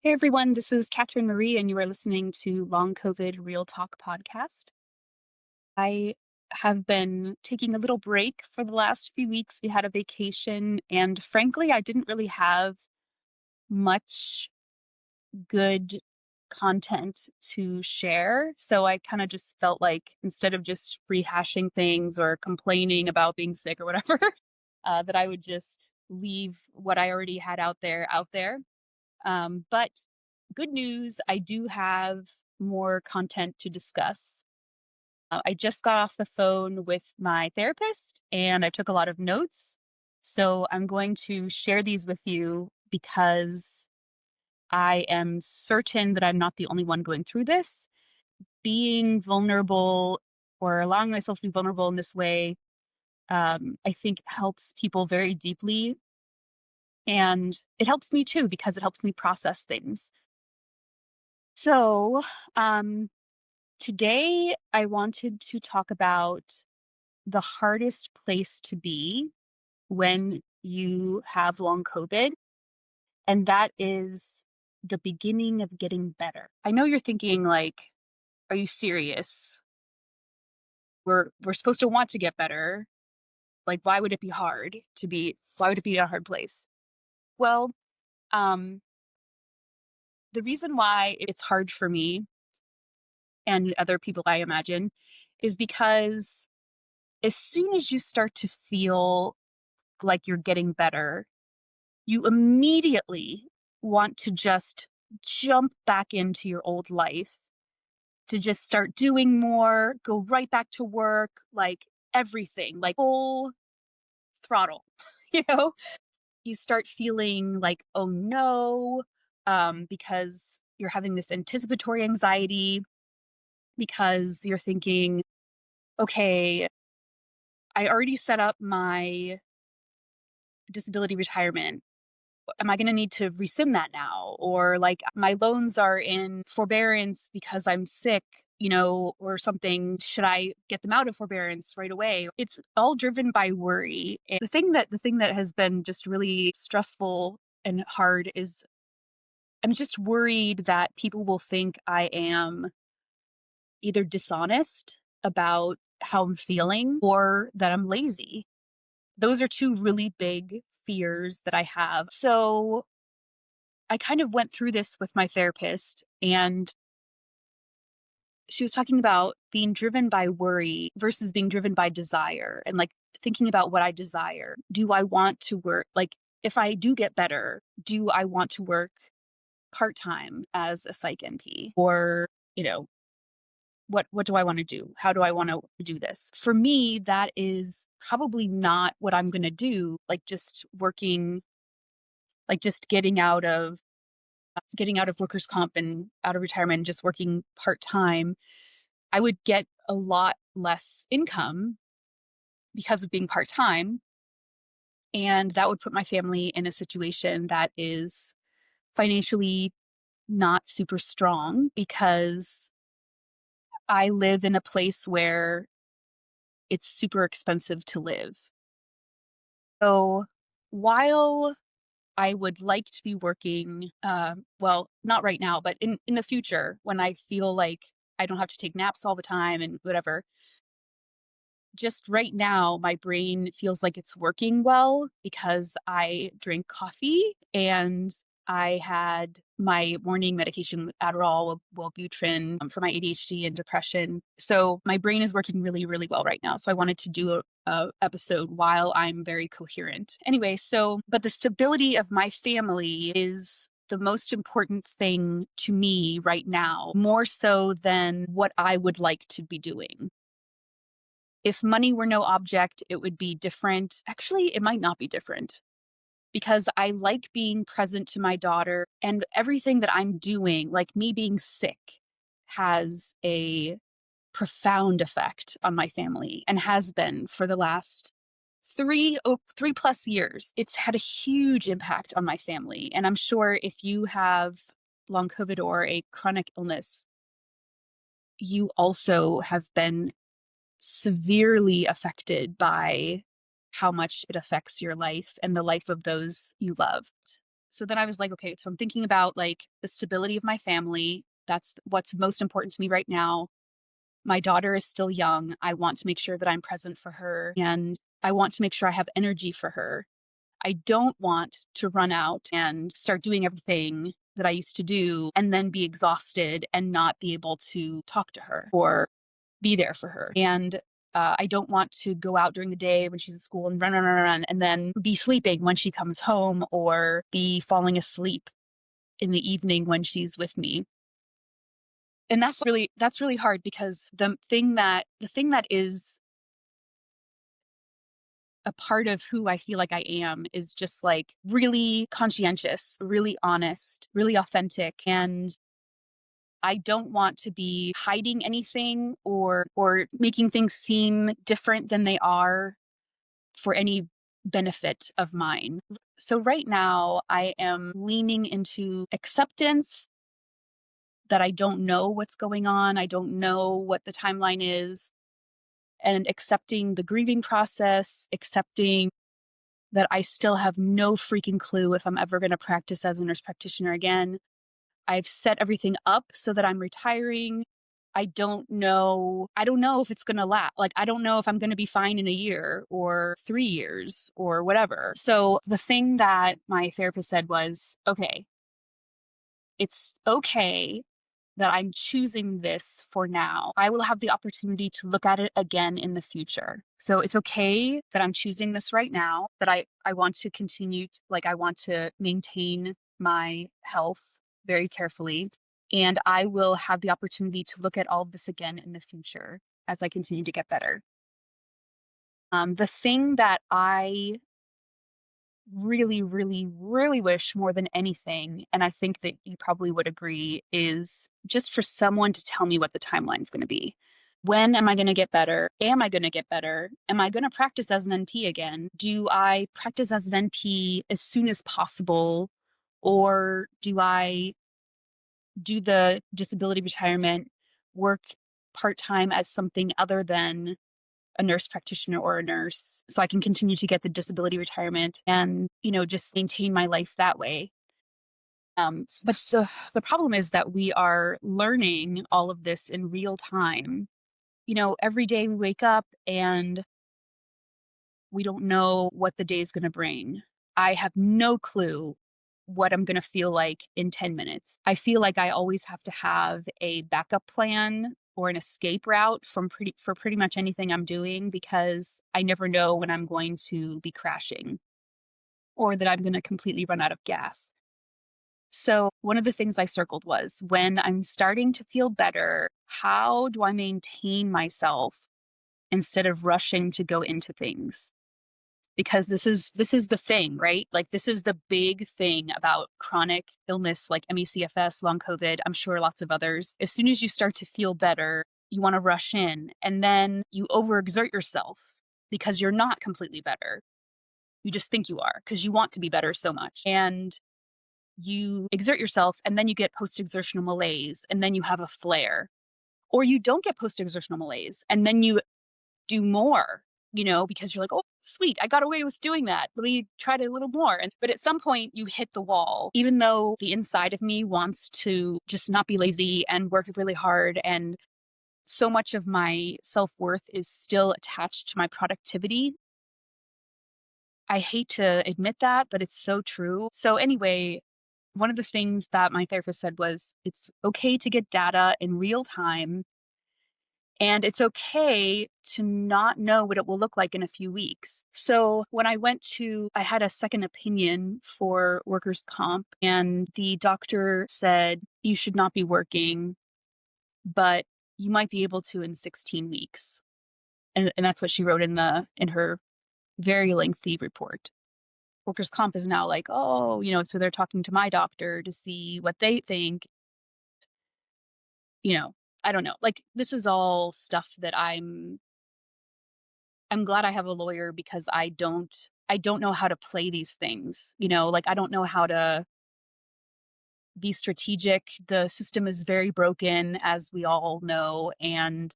Hey everyone, this is Katherine Marie, and you are listening to Long COVID Real Talk podcast. I have been taking a little break for the last few weeks. We had a vacation, and frankly, I didn't really have much good content to share. So I kind of just felt like instead of just rehashing things or complaining about being sick or whatever, that I would just leave what I already had out there. But good news, I do have more content to discuss. I just got off the phone with my therapist and I took a lot of notes. So I'm going to share these with you because I am certain that I'm not the only one going through this. Being vulnerable or allowing myself to be vulnerable in this way, I think helps people very deeply. And it helps me too because it helps me process things. So, um, today I wanted to talk about the hardest place to be when you have long COVID, and that is the beginning of getting better. I know you're thinking like, are you serious? We're supposed to want to get better. Like, why would it be a hard place? Well, um, the reason why it's hard for me and other people, I imagine, is because as soon as you start to feel like you're getting better, you immediately want to just jump back into your old life, to just start doing more, go right back to work, like everything, like full throttle. you know, you start feeling like, oh no, because you're having this anticipatory anxiety, because you're thinking, okay, I already set up my disability retirement. Am I going to need to rescind that now? Or like my loans are in forbearance because I'm sick, or something. Should I get them out of forbearance right away? It's all driven by worry. And the thing that has been just really stressful and hard is I'm just worried that people will think I am either dishonest about how I'm feeling or that I'm lazy. Those are two really big fears that I have. So I kind of went through this with my therapist, and she was talking about being driven by worry versus being driven by desire, and like thinking about what I desire. Do I want to work? Like, if I do get better, do I want to work part time as a psych NP? Or, you know, what do I want to do? How do I want to do this? For me, that is probably not what I'm going to do. Like just working, like just getting out of workers' comp and out of retirement and just working part time, I would get a lot less income because of being part time. And that would put my family in a situation that is financially not super strong because I live in a place where it's super expensive to live. So while I would like to be working, well, not right now, but in the future when I feel like I don't have to take naps all the time and whatever. Just right now, my brain feels like it's working well because I drink coffee and I had my morning medication with Adderall, Wellbutrin for my ADHD and depression. So my brain is working really, really well right now. So I wanted to do a episode while I'm very coherent. Anyway, but the stability of my family is the most important thing to me right now, more so than what I would like to be doing. If money were no object, it would be different. Actually, it might not be different because I like being present to my daughter, and everything that I'm doing, like me being sick, has a profound effect on my family and has been for the last 3+ years. It's had a huge impact on my family. And I'm sure if you have long COVID or a chronic illness, you also have been severely affected by how much it affects your life and the life of those you love. So then I was like, okay, so I'm thinking about like the stability of my family. That's what's most important to me right now. My daughter is still young. I want to make sure that I'm present for her and I want to make sure I have energy for her. I don't want to run out and start doing everything that I used to do and then be exhausted and not be able to talk to her or be there for her. And I don't want to go out during the day when she's at school and run, run, run, run, and then be sleeping when she comes home or be falling asleep in the evening when she's with me. And that's really hard because the thing that is a part of who I feel like I am is just like really conscientious, really honest, really authentic. And I don't want to be hiding anything or making things seem different than they are for any benefit of mine. So right now I am leaning into acceptance that I don't know what's going on. I don't know what the timeline is, and accepting the grieving process, accepting that I still have no freaking clue if I'm ever going to practice as a nurse practitioner again. I've set everything up so that I'm retiring. I don't know. I don't know if it's going to last. Like, I don't know if I'm going to be fine in a year or 3 years or whatever. So the thing that my therapist said was, okay, it's okay that I'm choosing this for now. I will have the opportunity to look at it again in the future. So it's okay that I'm choosing this right now, that I want to continue, like, I want to maintain my health very carefully. And I will have the opportunity to look at all of this again in the future as I continue to get better. The thing that I really, really, really wish more than anything, and I think that you probably would agree, is just for someone to tell me what the timeline is going to be. When am I going to get better? Am I going to get better? Am I going to practice as an NP again? Do I practice as an NP as soon as possible? Or do I do the disability retirement, work part time as something other than a nurse practitioner or a nurse so I can continue to get the disability retirement and, just maintain my life that way. But the problem is that we are learning all of this in real time. Every day we wake up and we don't know what the day is going to bring. I have no clue what I'm going to feel like in 10 minutes. I feel like I always have to have a backup plan or an escape route for pretty much anything I'm doing because I never know when I'm going to be crashing or that I'm going to completely run out of gas. So, one of the things I circled was when I'm starting to feel better, how do I maintain myself instead of rushing to go into things? Because this is the thing, right? Like, this is the big thing about chronic illness like ME/CFS, long COVID, I'm sure lots of others. As soon as you start to feel better, you want to rush in and then you overexert yourself because you're not completely better. You just think you are because you want to be better so much. And you exert yourself and then you get post-exertional malaise and then you have a flare. Or you don't get post-exertional malaise and then you do more, because you're like, oh, sweet, I got away with doing that. Let me try it a little more. But at some point, you hit the wall, even though the inside of me wants to just not be lazy and work really hard. And so much of my self worth is still attached to my productivity. I hate to admit that, but it's so true. So, anyway, one of the things that my therapist said was it's okay to get data in real time. And it's okay to not know what it will look like in a few weeks. So when I had a second opinion for workers' comp, and the doctor said, you should not be working, but you might be able to in 16 weeks. And that's what she wrote in her very lengthy report. Workers' comp is now like, oh, so they're talking to my doctor to see what they think. You know, I don't know. Like, this is all stuff that I'm glad I have a lawyer because I don't know how to play these things, like I don't know how to be strategic. The system is very broken, as we all know, and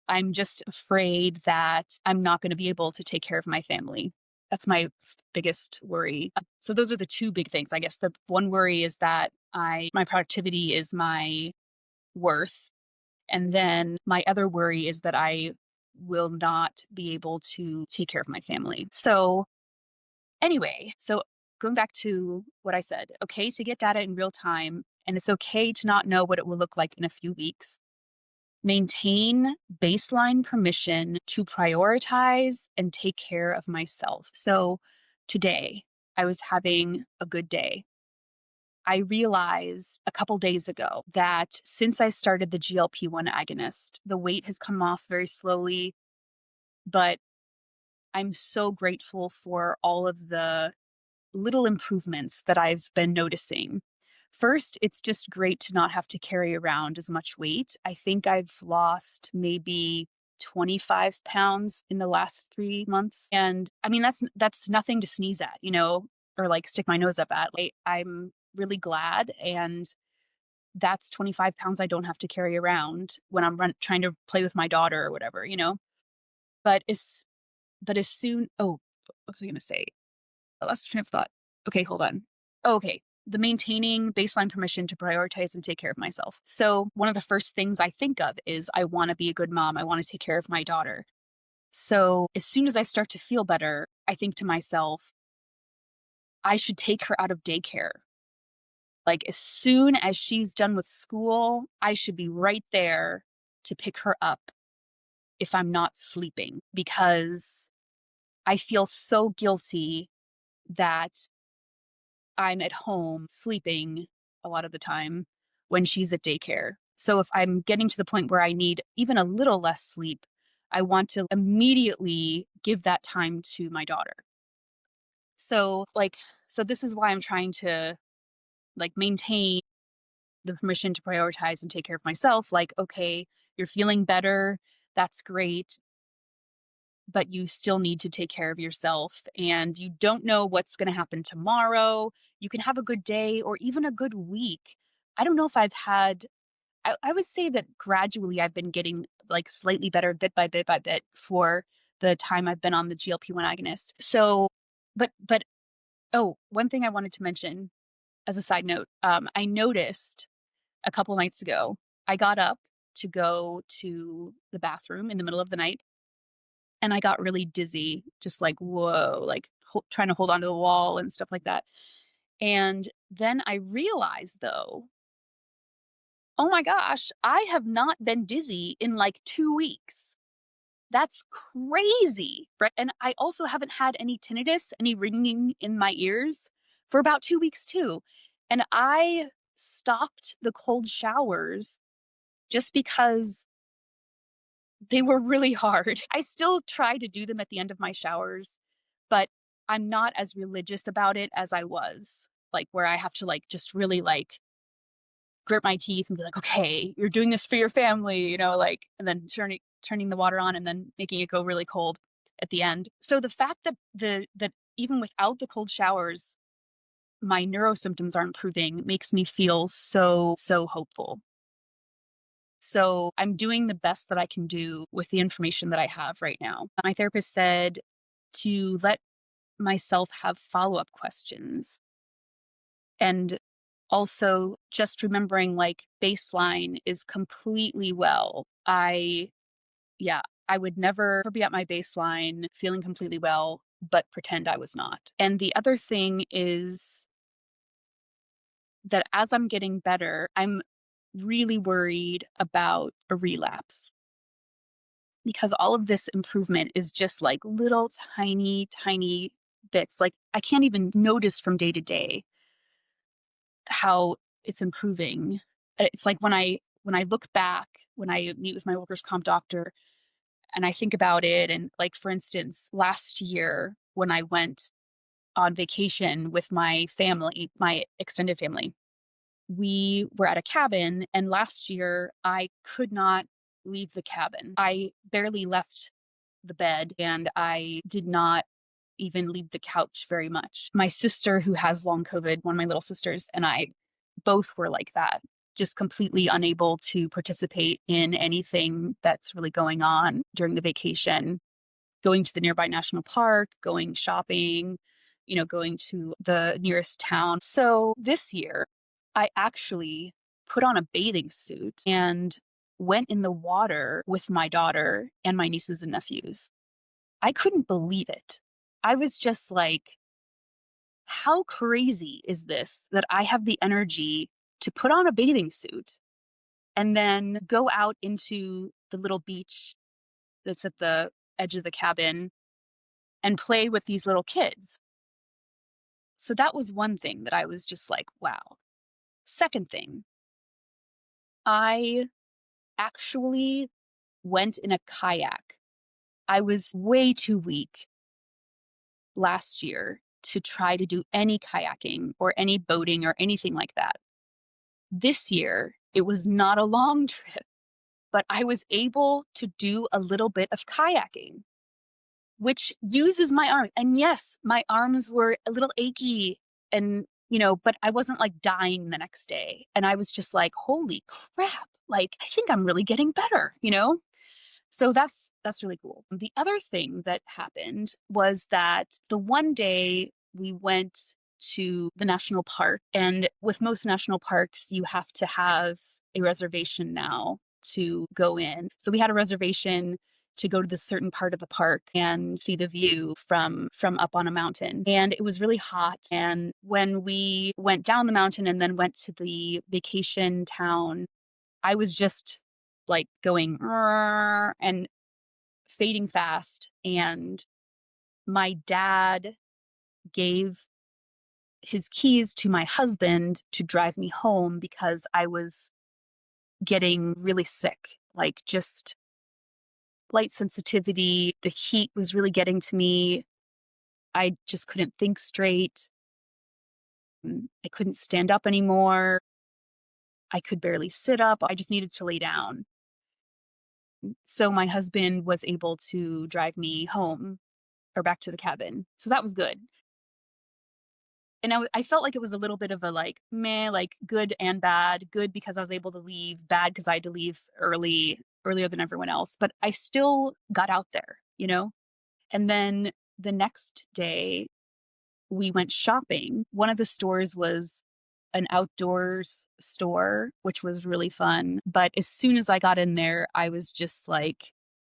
I'm just afraid that I'm not going to be able to take care of my family. That's my biggest worry. So those are the two big things. I guess the one worry is that my productivity is my worth. And then my other worry is that I will not be able to take care of my family. So anyway, so going back to what I said, okay to get data in real time, and it's okay to not know what it will look like in a few weeks. Maintain baseline permission to prioritize and take care of myself. So today, I was having a good day. I realized a couple days ago that since I started the GLP-1 agonist, the weight has come off very slowly, but I'm so grateful for all of the little improvements that I've been noticing. First, it's just great to not have to carry around as much weight. I think I've lost maybe 25 pounds in the last 3 months. And I mean, that's nothing to sneeze at, or like stick my nose up at. Like, I'm really glad. And that's 25 pounds I don't have to carry around when I'm trying to play with my daughter or whatever. But as soon, oh, what was I going to say? I lost train of thought. Okay, hold on. Oh, okay. The maintaining baseline permission to prioritize and take care of myself. So, one of the first things I think of is I want to be a good mom. I want to take care of my daughter. So, as soon as I start to feel better, I think to myself, I should take her out of daycare. Like, as soon as she's done with school, I should be right there to pick her up if I'm not sleeping, because I feel so guilty that I'm at home sleeping a lot of the time when she's at daycare. So if I'm getting to the point where I need even a little less sleep, I want to immediately give that time to my daughter. So so this is why I'm trying to maintain the permission to prioritize and take care of myself. Like, okay, you're feeling better. That's great. But you still need to take care of yourself, and you don't know what's going to happen tomorrow. You can have a good day or even a good week. I don't know if I would say that gradually I've been getting slightly better bit by bit by bit for the time I've been on the GLP-1 agonist. So, but oh, one thing I wanted to mention as a side note, I noticed a couple nights ago, I got up to go to the bathroom in the middle of the night, and I got really dizzy, just like, whoa, trying to hold onto the wall and stuff like that. And then I realized, though, oh my gosh, I have not been dizzy in like 2 weeks. That's crazy. Right. And I also haven't had any tinnitus, any ringing in my ears for about 2 weeks, too. And I stopped the cold showers just because they were really hard. I still try to do them at the end of my showers, but I'm not as religious about it as I was, where I have to just really grit my teeth and be like, okay, you're doing this for your family, and then turning the water on and then making it go really cold at the end. So the fact that that even without the cold showers, my neuro symptoms are improving makes me feel so hopeful. So I'm doing the best that I can do with the information that I have right now. My therapist said to let myself have follow-up questions, and also just remembering baseline is completely well. Yeah, I would never be at my baseline feeling completely well, but pretend I was not. And the other thing is that as I'm getting better, I'm really worried about a relapse, because all of this improvement is just little tiny bits. I can't even notice from day to day how it's improving. It's like when I look back, when I meet with my workers' comp doctor and I think about it, and for instance, last year when I went on vacation with my family, my extended family, we were at a cabin, and last year I could not leave the cabin. I barely left the bed, and I did not even leave the couch very much. My sister, who has long COVID, one of my little sisters, and I both were like that, just completely unable to participate in anything that's really going on during the vacation. going to the nearby national park, going shopping, going to the nearest town. So this year, I actually put on a bathing suit and went in the water with my daughter and my nieces and nephews. I couldn't believe it. I was just like, how crazy is this that I have the energy to put on a bathing suit and then go out into the little beach that's at the edge of the cabin and play with these little kids. So that was one thing that I was just like, wow. Second thing, I actually went in a kayak. I was way too weak last year to try to do any kayaking or any boating or anything like that. This year, it was not a long trip, but I was able to do a little bit of kayaking, which uses my arms. And yes, my arms were a little achy and, but I wasn't like dying the next day. And I was just like, holy crap, like I think I'm really getting better. So that's really cool. The other thing that happened was that the one day we went to the national park, and with most national parks, you have to have a reservation now to go in. So we had a reservation to go to this certain part of the park and see the view from up on a mountain. And it was really hot. And when we went down the mountain and then went to the vacation town, I was just like going "Rrr," and fading fast. And my dad gave his keys to my husband to drive me home because I was getting really sick, like just light sensitivity. The heat was really getting to me. I just couldn't think straight. I couldn't stand up anymore. I could barely sit up. I just needed to lay down. So my husband was able to drive me home or back to the cabin. So that was good. And I felt like it was a little bit of a like, meh, like good and bad. Good because I was able to leave, bad because I had to leave earlier than everyone else. But I still got out there. And then the next day, we went shopping. One of the stores was an outdoors store, which was really fun. But as soon as I got in there, I was just like,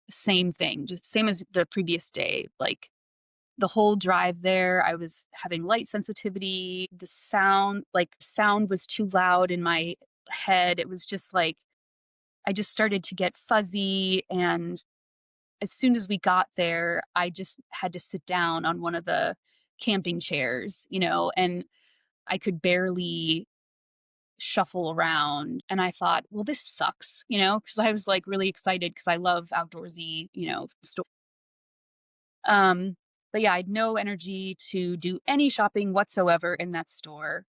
same thing, just same as the previous day. Like the whole drive there, I was having light sensitivity. The sound was too loud in my head. It was just like, I just started to get fuzzy. And as soon as we got there, I just had to sit down on one of the camping chairs, and I could barely shuffle around. And I thought, well, this sucks, because I was like really excited because I love outdoorsy, um, but yeah, I had no energy to do any shopping whatsoever in that store.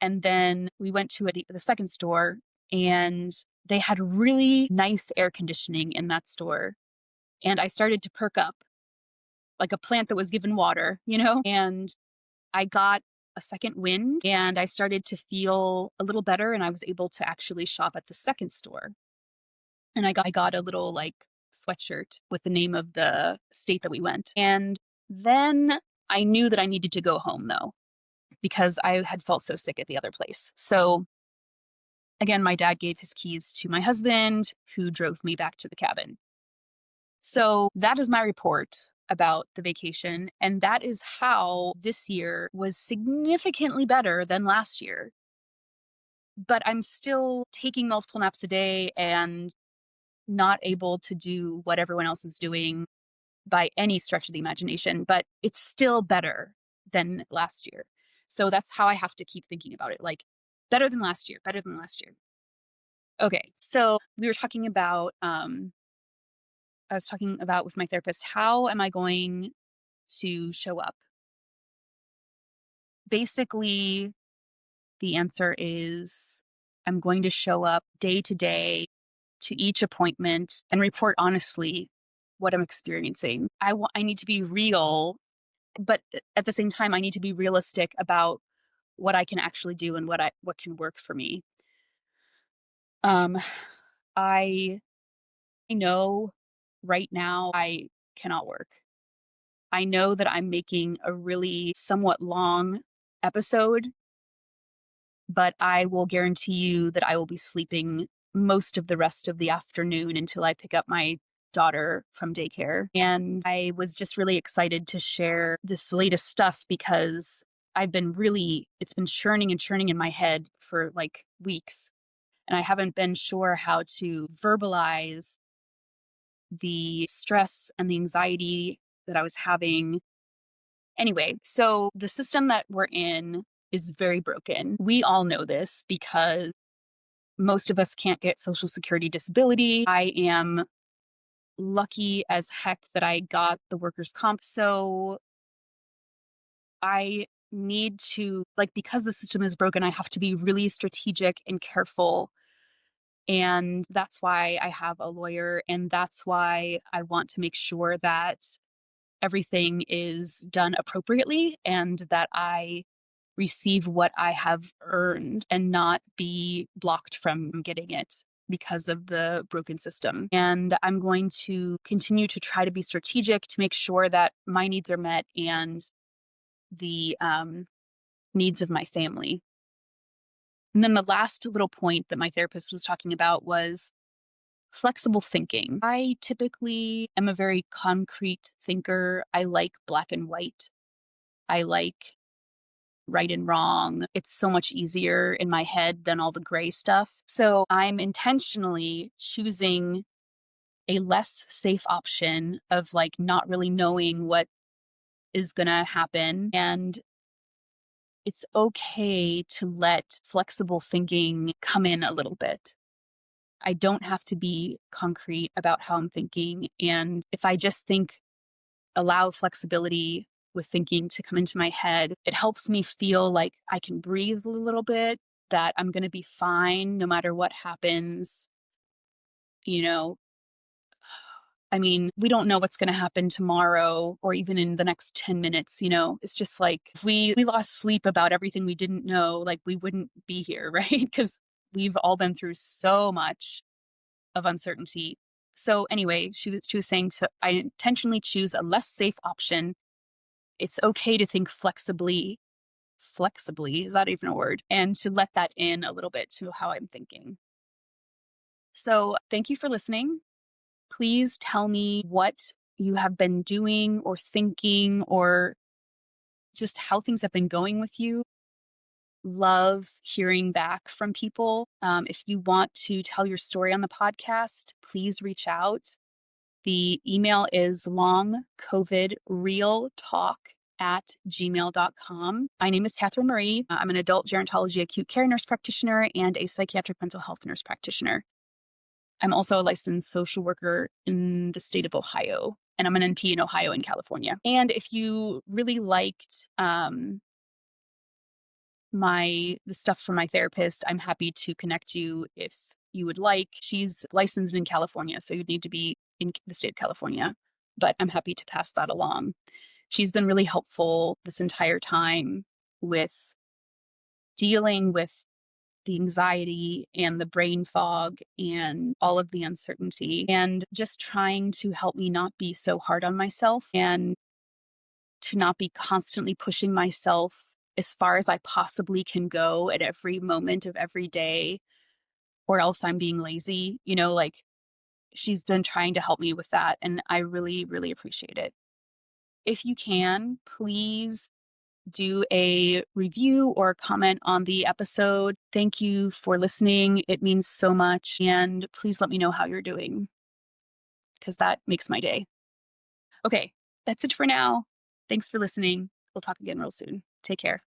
And then we went to the second store, and they had really nice air conditioning in that store. And I started to perk up like a plant that was given water, and I got a second wind and I started to feel a little better, and I was able to actually shop at the second store. And I got a little like sweatshirt with the name of the state that we went. And then I knew that I needed to go home though, because I had felt so sick at the other place. So again, my dad gave his keys to my husband, who drove me back to the cabin. So that is my report about the vacation. And that is how this year was significantly better than last year. But I'm still taking multiple naps a day and not able to do what everyone else is doing by any stretch of the imagination, but it's still better than last year. So that's how I have to keep thinking about it. Like, better than last year, better than last year. Okay. So we were talking about, I was talking about with my therapist, how am I going to show up? Basically, the answer is I'm going to show up day to day to each appointment and report honestly what I'm experiencing. I need to be real, but at the same time, I need to be realistic about what I can actually do and what can work for me. Um, I know right now I cannot work. I know that I'm making a really somewhat long episode, but I will guarantee you that I will be sleeping most of the rest of the afternoon until I pick up my daughter from daycare. And I was just really excited to share this latest stuff because it's been churning and churning in my head for like weeks. And I haven't been sure how to verbalize the stress and the anxiety that I was having. Anyway, so the system that we're in is very broken. We all know this because most of us can't get Social Security disability. I am lucky as heck that I got the workers' comp. So I need to, like, because the system is broken, I have to be really strategic and careful. And that's why I have a lawyer. And that's why I want to make sure that everything is done appropriately and that I receive what I have earned and not be blocked from getting it because of the broken system. And I'm going to continue to try to be strategic to make sure that my needs are met and the needs of my family. And then the last little point that my therapist was talking about was flexible thinking. I typically am a very concrete thinker. I like black and white. I like right and wrong. It's so much easier in my head than all the gray stuff. So I'm intentionally choosing a less safe option of like not really knowing what is going to happen. And it's okay to let flexible thinking come in a little bit. I don't have to be concrete about how I'm thinking. And if I just allow flexibility with thinking to come into my head, it helps me feel like I can breathe a little bit, that I'm going to be fine no matter what happens. You know, I mean, we don't know what's going to happen tomorrow or even in the next 10 minutes. It's just like if we lost sleep about everything we didn't know, like we wouldn't be here, right? Because we've all been through so much of uncertainty. So anyway, she was saying I intentionally choose a less safe option. It's okay to think flexibly. Flexibly, is that even a word? And to let that in a little bit to how I'm thinking. So thank you for listening. Please tell me what you have been doing or thinking or just how things have been going with you. Love hearing back from people. If you want to tell your story on the podcast, please reach out. The email is longcovidrealtalk@gmail.com. My name is Katherine Marie. I'm an adult gerontology acute care nurse practitioner and a psychiatric mental health nurse practitioner. I'm also a licensed social worker in the state of Ohio, and I'm an NP in Ohio and California. And if you really liked the stuff from my therapist, I'm happy to connect you if you would like. She's licensed in California, so you'd need to be in the state of California, but I'm happy to pass that along. She's been really helpful this entire time with dealing with the anxiety and the brain fog and all of the uncertainty and just trying to help me not be so hard on myself and to not be constantly pushing myself as far as I possibly can go at every moment of every day, or else I'm being lazy. Like she's been trying to help me with that. And I really, really appreciate it. If you can, please do a review or comment on the episode. Thank you for listening. It means so much. And please let me know how you're doing because that makes my day. Okay, that's it for now. Thanks for listening. We'll talk again real soon. Take care.